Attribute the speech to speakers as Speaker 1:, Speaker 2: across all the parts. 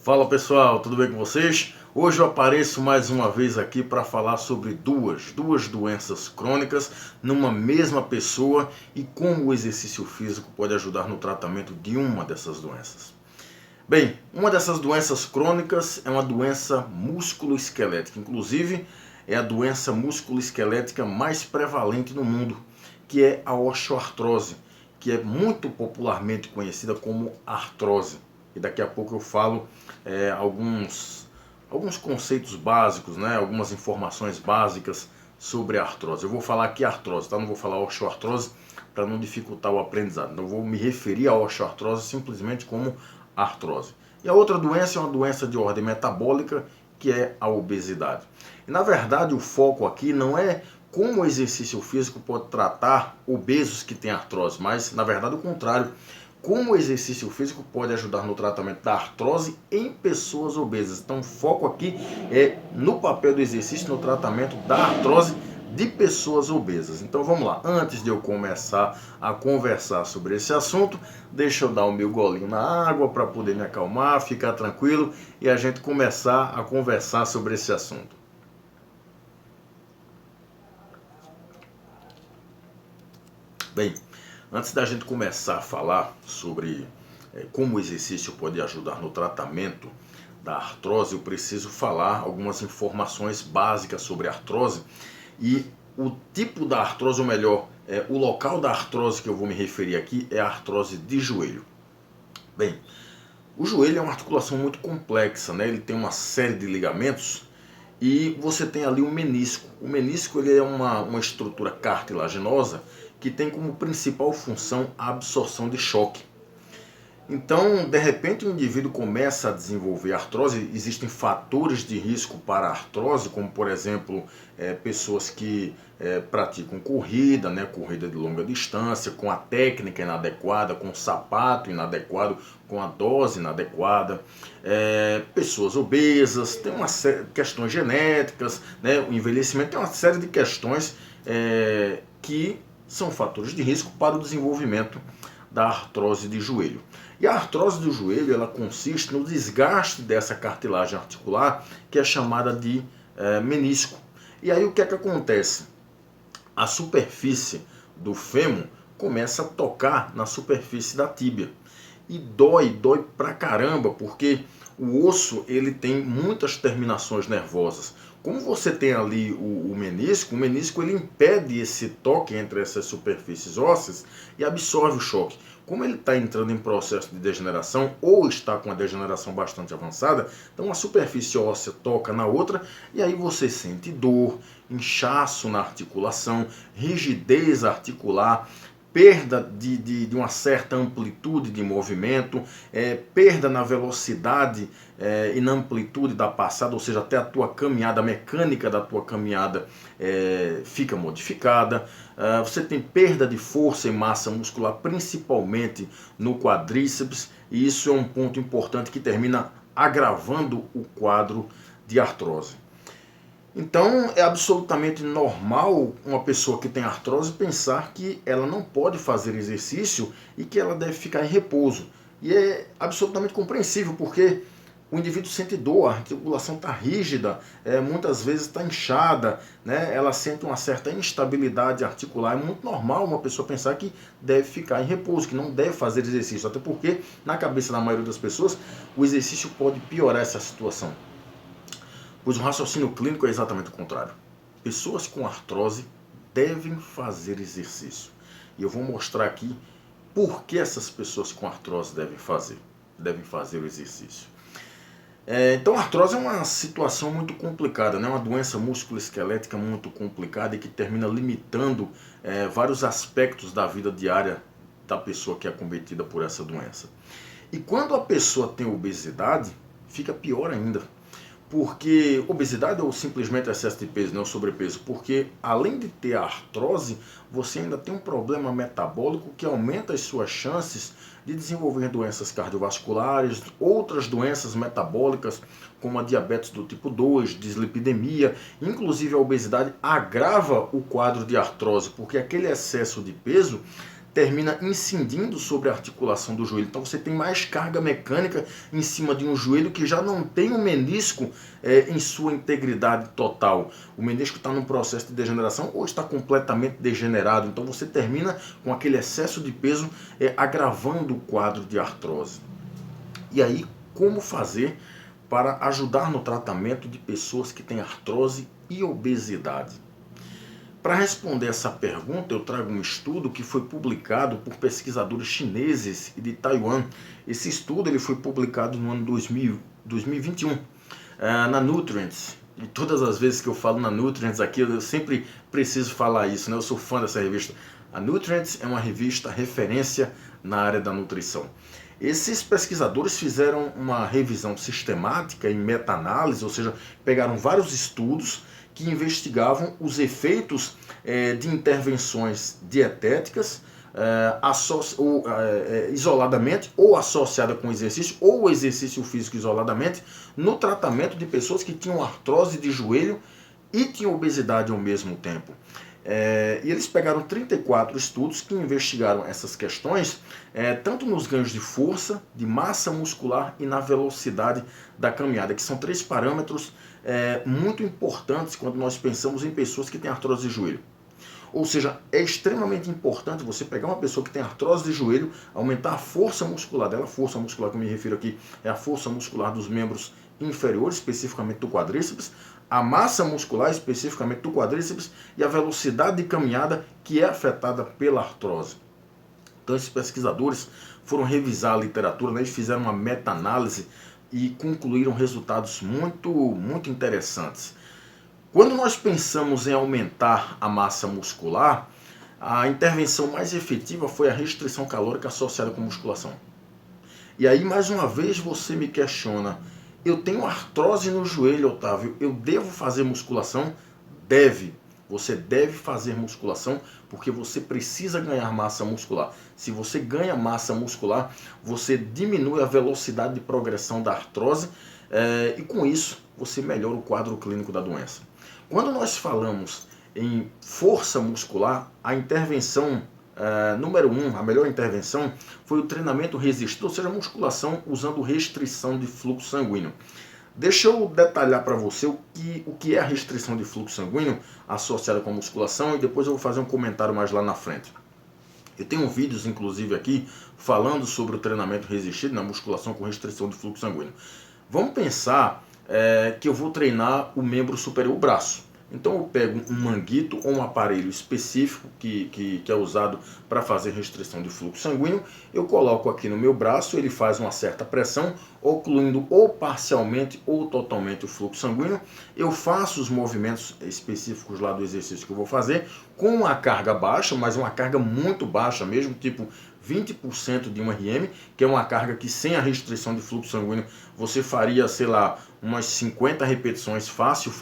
Speaker 1: Fala pessoal, tudo bem com vocês? Hoje eu apareço mais uma vez aqui para falar sobre duas doenças crônicas numa mesma pessoa e como o exercício físico pode ajudar no tratamento de uma dessas doenças. Bem, uma dessas doenças crônicas é uma doença músculo-esquelética, inclusive é a doença músculo-esquelética mais prevalente no mundo, que é a osteoartrose, que é muito popularmente conhecida como artrose. E daqui a pouco eu falo alguns conceitos básicos, né? Algumas informações básicas sobre a artrose. Eu vou falar aqui artrose, tá? Não vou falar osteoartrose para não dificultar o aprendizado. Então eu vou me referir à osteoartrose simplesmente como artrose. E a outra doença é uma doença de ordem metabólica, que é a obesidade. E na verdade o foco aqui não é como o exercício físico pode tratar obesos que têm artrose, mas na verdade o contrário. Como o exercício físico pode ajudar no tratamento da artrose em pessoas obesas. Então o foco aqui é no papel do exercício no tratamento da artrose de pessoas obesas. Então vamos lá, antes de eu começar a conversar sobre esse assunto, deixa eu dar o meu golinho na água para poder me acalmar, ficar tranquilo e a gente começar a conversar sobre esse assunto. Bem, antes da gente começar a falar sobre como o exercício pode ajudar no tratamento da artrose, eu preciso falar algumas informações básicas sobre a artrose e o tipo da artrose, ou melhor, o local da artrose que eu vou me referir aqui é a artrose de joelho. Bem, o joelho é uma articulação muito complexa, né? Ele tem uma série de ligamentos e você tem ali o menisco. O menisco ele é uma estrutura cartilaginosa que tem como principal função a absorção de choque. Então, de repente, o indivíduo começa a desenvolver artrose. Existem fatores de risco para a artrose, como, por exemplo, pessoas que praticam corrida, né, corrida de longa distância, com a técnica inadequada, com o sapato inadequado, com a dose inadequada, pessoas obesas, tem uma série de questões genéticas, né, o envelhecimento, tem uma série de questões que são fatores de risco para o desenvolvimento da artrose de joelho. E a artrose do joelho ela consiste no desgaste dessa cartilagem articular que é chamada de menisco. E aí o que é que acontece? A superfície do fêmur começa a tocar na superfície da tíbia. E dói pra caramba, porque o osso ele tem muitas terminações nervosas. Como você tem ali o menisco ele impede esse toque entre essas superfícies ósseas e absorve o choque. Como ele está entrando em processo de degeneração ou está com a degeneração bastante avançada, então a superfície óssea toca na outra e aí você sente dor, inchaço na articulação, rigidez articular, perda de uma certa amplitude de movimento, perda na velocidade e na amplitude da passada, ou seja, até a tua caminhada, a mecânica da tua caminhada fica modificada. Você tem perda de força e massa muscular, principalmente no quadríceps, e isso é um ponto importante que termina agravando o quadro de artrose. Então é absolutamente normal uma pessoa que tem artrose pensar que ela não pode fazer exercício e que ela deve ficar em repouso. E é absolutamente compreensível, porque o indivíduo sente dor, a articulação está rígida, muitas vezes está inchada, né? Ela sente uma certa instabilidade articular. É muito normal uma pessoa pensar que deve ficar em repouso, que não deve fazer exercício, até porque na cabeça da maioria das pessoas o exercício pode piorar essa situação. Pois o raciocínio clínico é exatamente o contrário. Pessoas com artrose devem fazer exercício. E eu vou mostrar aqui por que essas pessoas com artrose devem fazer o exercício. Então a artrose é uma situação muito complicada, né? Uma doença musculoesquelética muito complicada e que termina limitando vários aspectos da vida diária da pessoa que é acometida por essa doença. E quando a pessoa tem obesidade, fica pior ainda. Porque obesidade ou simplesmente excesso de peso, não sobrepeso, porque além de ter a artrose, você ainda tem um problema metabólico que aumenta as suas chances de desenvolver doenças cardiovasculares, outras doenças metabólicas, como a diabetes do tipo 2, dislipidemia, inclusive a obesidade agrava o quadro de artrose, porque aquele excesso de peso termina incidindo sobre a articulação do joelho. Então você tem mais carga mecânica em cima de um joelho que já não tem o menisco em sua integridade total. O menisco está num processo de degeneração ou está completamente degenerado. Então você termina com aquele excesso de peso agravando o quadro de artrose. E aí, como fazer para ajudar no tratamento de pessoas que têm artrose e obesidade? Para responder essa pergunta, eu trago um estudo que foi publicado por pesquisadores chineses e de Taiwan. Esse estudo ele foi publicado no ano 2021, na Nutrients. E todas as vezes que eu falo na Nutrients aqui, eu sempre preciso falar isso, né? Eu sou fã dessa revista. A Nutrients é uma revista referência na área da nutrição. Esses pesquisadores fizeram uma revisão sistemática em meta-análise, ou seja, pegaram vários estudos que investigavam os efeitos de intervenções dietéticas isoladamente ou associada com exercício ou exercício físico isoladamente no tratamento de pessoas que tinham artrose de joelho e tinham obesidade ao mesmo tempo. E eles pegaram 34 estudos que investigaram essas questões, tanto nos ganhos de força, de massa muscular e na velocidade da caminhada, que são 3 parâmetros muito importantes quando nós pensamos em pessoas que têm artrose de joelho. Ou seja, é extremamente importante você pegar uma pessoa que tem artrose de joelho, aumentar a força muscular dela. A força muscular que eu me refiro aqui é a força muscular dos membros inferiores, especificamente do quadríceps, a massa muscular, especificamente do quadríceps, e a velocidade de caminhada que é afetada pela artrose. Então, esses pesquisadores foram revisar a literatura, né, eles fizeram uma meta-análise e concluíram resultados muito interessantes. Quando nós pensamos em aumentar a massa muscular, a intervenção mais efetiva foi a restrição calórica associada com musculação. E aí, mais uma vez, você me questiona: eu tenho artrose no joelho, Otávio, eu devo fazer musculação? Deve. Você deve fazer musculação porque você precisa ganhar massa muscular. Se você ganha massa muscular, você diminui a velocidade de progressão da artrose e com isso você melhora o quadro clínico da doença. Quando nós falamos em força muscular, a intervenção número 1, a melhor intervenção, foi o treinamento resistido, ou seja, musculação usando restrição de fluxo sanguíneo. Deixa eu detalhar para você o que é a restrição de fluxo sanguíneo associada com a musculação e depois eu vou fazer um comentário mais lá na frente. Eu tenho vídeos, inclusive, aqui falando sobre o treinamento resistido na musculação com restrição de fluxo sanguíneo. Vamos pensar que eu vou treinar o membro superior, o braço. Então eu pego um manguito ou um aparelho específico que é usado para fazer restrição de fluxo sanguíneo, eu coloco aqui no meu braço, ele faz uma certa pressão, ocluindo ou parcialmente ou totalmente o fluxo sanguíneo, eu faço os movimentos específicos lá do exercício que eu vou fazer, com uma carga baixa, mas uma carga muito baixa mesmo, tipo 20% de um RM, que é uma carga que sem a restrição de fluxo sanguíneo você faria, sei lá, umas 50 repetições fácil.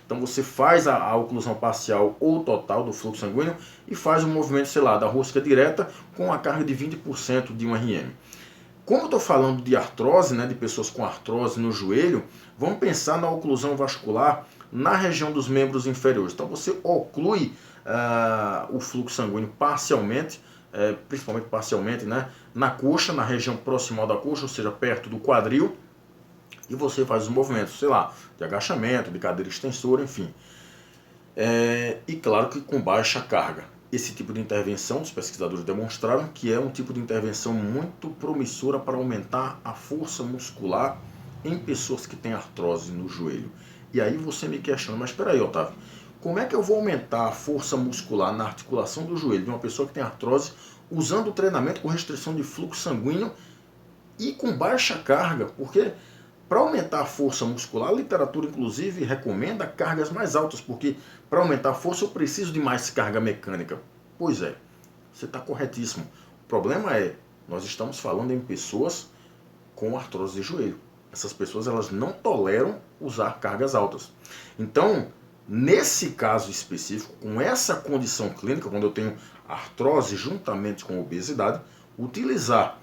Speaker 1: Então você faz a oclusão parcial ou total do fluxo sanguíneo e faz um movimento, sei lá, da rosca direta com a carga de 20% de um RM. Como eu estou falando de artrose, né, de pessoas com artrose no joelho, vamos pensar na oclusão vascular na região dos membros inferiores. Então você oclui o fluxo sanguíneo parcialmente, principalmente parcialmente, né, na coxa, na região proximal da coxa, ou seja, perto do quadril, e você faz os movimentos, sei lá, de agachamento, de cadeira extensora, enfim. E claro que com baixa carga. Esse tipo de intervenção, os pesquisadores demonstraram que é um tipo de intervenção muito promissora para aumentar a força muscular em pessoas que têm artrose no joelho. E aí você me questiona, mas espera aí, Otávio, como é que eu vou aumentar a força muscular na articulação do joelho de uma pessoa que tem artrose usando o treinamento com restrição de fluxo sanguíneo e com baixa carga? Porque para aumentar a força muscular, a literatura inclusive recomenda cargas mais altas, porque para aumentar a força eu preciso de mais carga mecânica. Pois é, você está corretíssimo. O problema é, nós estamos falando em pessoas com artrose de joelho. Essas pessoas elas não toleram usar cargas altas. Então, nesse caso específico, com essa condição clínica, quando eu tenho artrose juntamente com obesidade, utilizar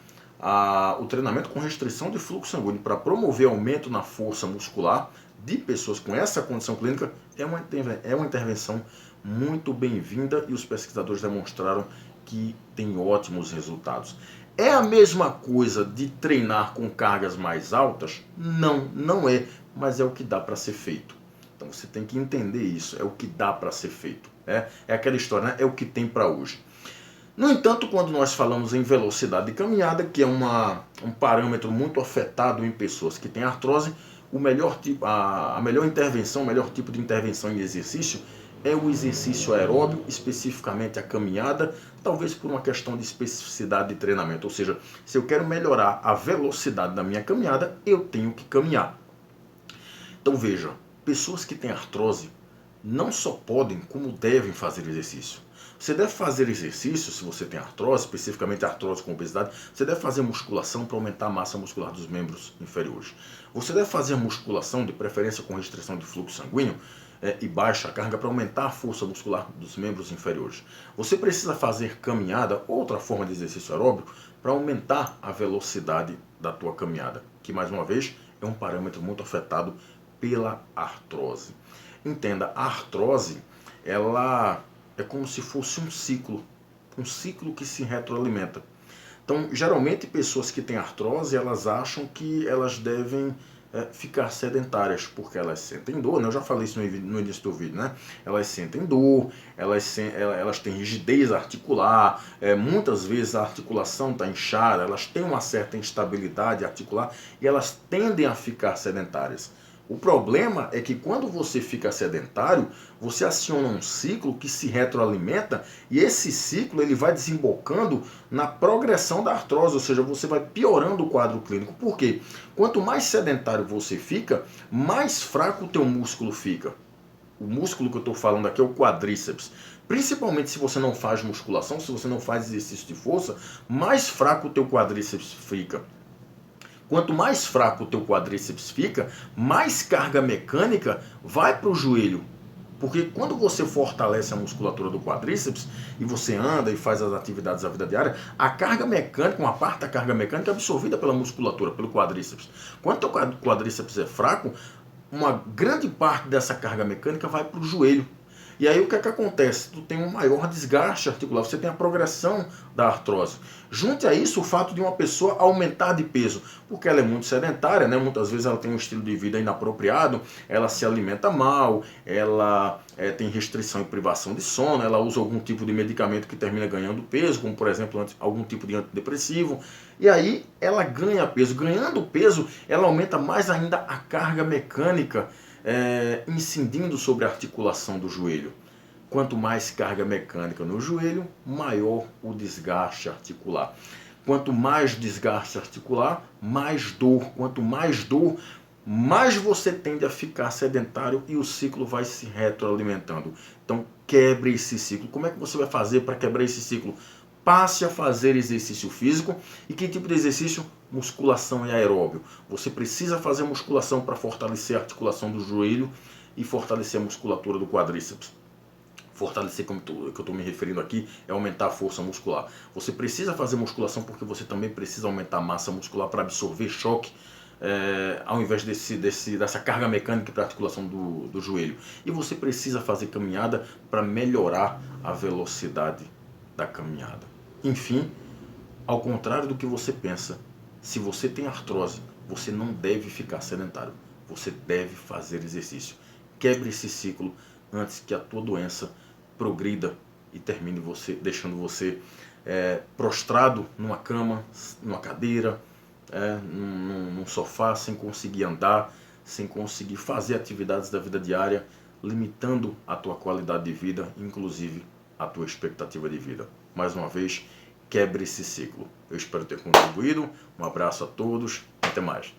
Speaker 1: o treinamento com restrição de fluxo sanguíneo para promover aumento na força muscular de pessoas com essa condição clínica é uma intervenção muito bem-vinda e os pesquisadores demonstraram que tem ótimos resultados. É a mesma coisa de treinar com cargas mais altas? Não, não é, mas é o que dá para ser feito. Então você tem que entender isso, é o que dá para ser feito. É aquela história, né? É o que tem para hoje. No entanto, quando nós falamos em velocidade de caminhada, que é um parâmetro muito afetado em pessoas que têm artrose, a melhor intervenção, o melhor tipo de intervenção em exercício é o exercício aeróbio, especificamente a caminhada, talvez por uma questão de especificidade de treinamento. Ou seja, se eu quero melhorar a velocidade da minha caminhada, eu tenho que caminhar. Então veja, pessoas que têm artrose não só podem, como devem fazer exercício. Você deve fazer exercício, se você tem artrose, especificamente artrose com obesidade, você deve fazer musculação para aumentar a massa muscular dos membros inferiores. Você deve fazer musculação, de preferência com restrição de fluxo sanguíneo, e baixa carga para aumentar a força muscular dos membros inferiores. Você precisa fazer caminhada, outra forma de exercício aeróbico, para aumentar a velocidade da tua caminhada, que mais uma vez é um parâmetro muito afetado pela artrose. Entenda, a artrose, ela é como se fosse um ciclo que se retroalimenta. Então, geralmente, pessoas que têm artrose, elas acham que elas devem ficar sedentárias, porque elas sentem dor, né? Eu já falei isso no início do vídeo, né? Elas sentem dor, elas têm rigidez articular, muitas vezes a articulação está inchada, elas têm uma certa instabilidade articular e elas tendem a ficar sedentárias. O problema é que quando você fica sedentário, você aciona um ciclo que se retroalimenta e esse ciclo ele vai desembocando na progressão da artrose, ou seja, você vai piorando o quadro clínico. Por quê? Quanto mais sedentário você fica, mais fraco o teu músculo fica. O músculo que eu estou falando aqui é o quadríceps. Principalmente se você não faz musculação, se você não faz exercício de força, mais fraco o teu quadríceps fica. Quanto mais fraco o teu quadríceps fica, mais carga mecânica vai para o joelho. Porque quando você fortalece a musculatura do quadríceps e você anda e faz as atividades da vida diária, a carga mecânica, uma parte da carga mecânica é absorvida pela musculatura, pelo quadríceps. Quando o quadríceps é fraco, uma grande parte dessa carga mecânica vai para o joelho. E aí o que é que acontece? Tu tem um maior desgaste articular, você tem a progressão da artrose. Junte a isso o fato de uma pessoa aumentar de peso, porque ela é muito sedentária, né? Muitas vezes ela tem um estilo de vida inapropriado, ela se alimenta mal, ela tem restrição e privação de sono, ela usa algum tipo de medicamento que termina ganhando peso, como por exemplo algum tipo de antidepressivo, e aí ela ganha peso. Ganhando peso, ela aumenta mais ainda a carga mecânica, incidindo sobre a articulação do joelho. Quanto mais carga mecânica no joelho, maior o desgaste articular. Quanto mais desgaste articular, mais dor. Quanto mais dor, mais você tende a ficar sedentário e o ciclo vai se retroalimentando. Então, quebre esse ciclo. Como é que você vai fazer para quebrar esse ciclo? Passe a fazer exercício físico. E que tipo de exercício? Musculação e aeróbio. Você precisa fazer musculação para fortalecer a articulação do joelho e fortalecer a musculatura do quadríceps. Fortalecer, como que eu estou me referindo aqui, é aumentar a força muscular. Você precisa fazer musculação porque você também precisa aumentar a massa muscular para absorver choque, ao invés dessa carga mecânica para a articulação do joelho. E você precisa fazer caminhada para melhorar a velocidade da caminhada. Enfim, ao contrário do que você pensa, se você tem artrose, você não deve ficar sedentário. Você deve fazer exercício. Quebre esse ciclo antes que a tua doença progrida e termine deixando você prostrado numa cama, numa cadeira, num sofá, sem conseguir andar, sem conseguir fazer atividades da vida diária, limitando a tua qualidade de vida, inclusive a tua expectativa de vida. Mais uma vez, quebre esse ciclo. Eu espero ter contribuído. Um abraço a todos. Até mais.